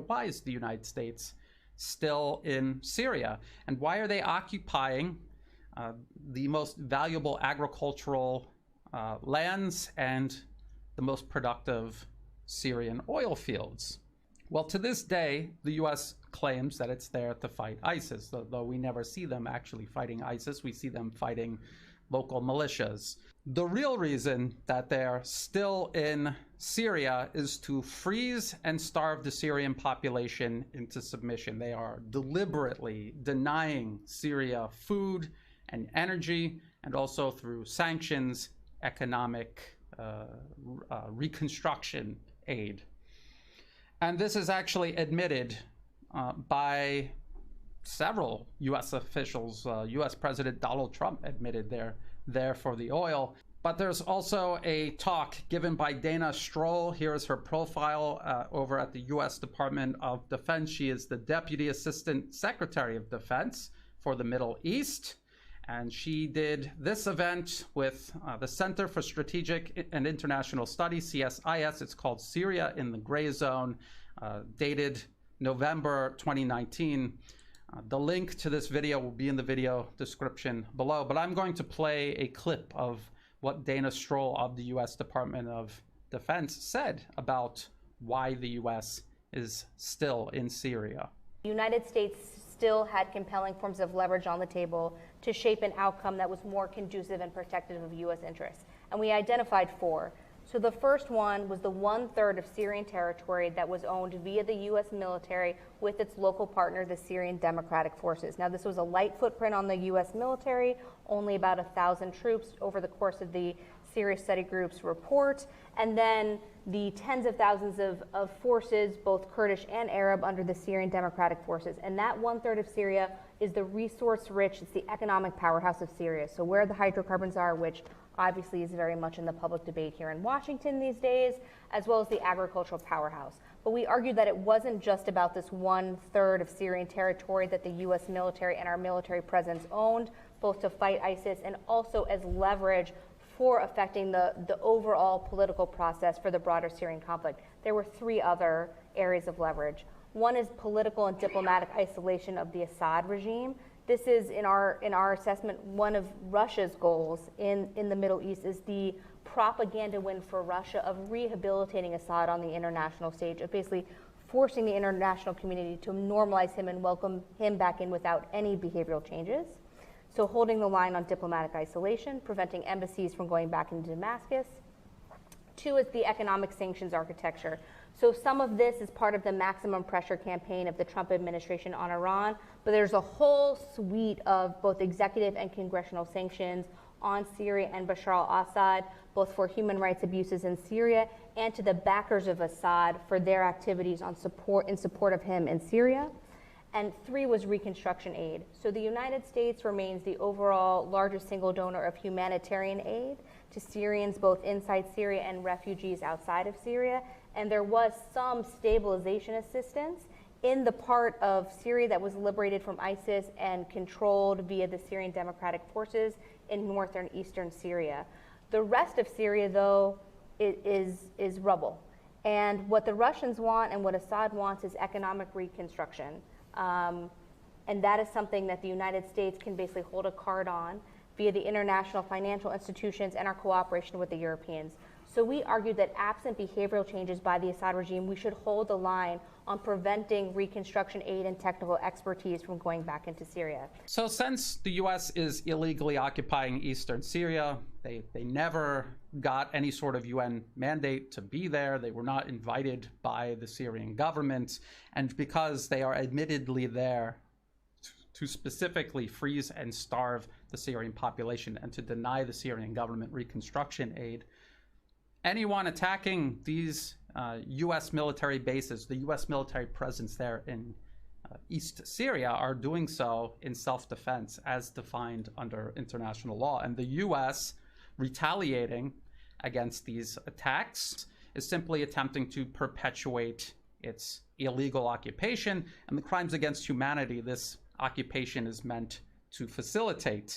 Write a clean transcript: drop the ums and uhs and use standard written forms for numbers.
Why is the United States still in Syria? And why are they occupying the most valuable agricultural lands and the most productive Syrian oil fields? Well, to this day, the U.S. claims that it's there to fight ISIS, though we never see them actually fighting ISIS. We see them fighting local militias. The real reason that they're still in Syria is to freeze and starve the Syrian population into submission. They are deliberately denying Syria food and energy, and also through sanctions, economic reconstruction aid. And this is actually admitted by several U.S. officials. U.S. President Donald Trump admitted they're there for the oil. But there's also a talk given by Dana Stroul. Here is her profile over at the U.S. Department of Defense. She is the Deputy Assistant Secretary of Defense for the Middle East. And she did this event with the Center for Strategic and International Studies, CSIS. It's called Syria in the Gray Zone, dated November 2019. The link to this video will be in the video description below, but I'm going to play a clip of what Dana Stroul of the U.S. Department of Defense said about why the U.S. is still in Syria. The United States still had compelling forms of leverage on the table to shape an outcome that was more conducive and protective of U.S. interests. And we identified four. So the first one was the 1/3 of Syrian territory that was owned via the U.S. military with its local partner, the Syrian Democratic Forces. Now, this was a light footprint on the U.S. military, only about 1,000 troops over the course of the Syria Study Group's report, and then the tens of thousands of forces, both Kurdish and Arab, under the Syrian Democratic Forces. And that 1/3 of Syria is the resource-rich, it's the economic powerhouse of Syria. So where the hydrocarbons are, which obviously is very much in the public debate here in Washington these days, as well as the agricultural powerhouse. But we argued that it wasn't just about this 1/3 of Syrian territory that the U.S. military and our military presence owned, both to fight ISIS and also as leverage for affecting the overall political process for the broader Syrian conflict. There were three other areas of leverage. One is political and diplomatic isolation of the Assad regime. This is, in our assessment, one of Russia's goals in the Middle East is the propaganda win for Russia of rehabilitating Assad on the international stage, of basically forcing the international community to normalize him and welcome him back in without any behavioral changes. So holding the line on diplomatic isolation, preventing embassies from going back into Damascus. Two is the economic sanctions architecture. So some of this is part of the maximum pressure campaign of the Trump administration on Iran, but there's a whole suite of both executive and congressional sanctions on Syria and Bashar al-Assad, both for human rights abuses in Syria and to the backers of Assad for their activities in support of him in Syria. And three was reconstruction aid. So the United States remains the overall largest single donor of humanitarian aid to Syrians both inside Syria and refugees outside of Syria. And there was some stabilization assistance in the part of Syria that was liberated from ISIS and controlled via the Syrian Democratic Forces in northern eastern Syria. The rest of Syria, though, is rubble. And what the Russians want and what Assad wants is economic reconstruction. And that is something that the United States can basically hold a card on via the international financial institutions and our cooperation with the Europeans. So we argued that absent behavioral changes by the Assad regime, we should hold the line on preventing reconstruction aid and technical expertise from going back into Syria. So since the U.S. is illegally occupying eastern Syria, they never got any sort of UN mandate to be there. They were not invited by the Syrian government. And because they are admittedly there to specifically freeze and starve the Syrian population and to deny the Syrian government reconstruction aid, anyone attacking these U.S. military bases, the U.S. military presence there in East Syria, are doing so in self-defense as defined under international law. And the U.S. retaliating against these attacks is simply attempting to perpetuate its illegal occupation and the crimes against humanity this occupation is meant to facilitate.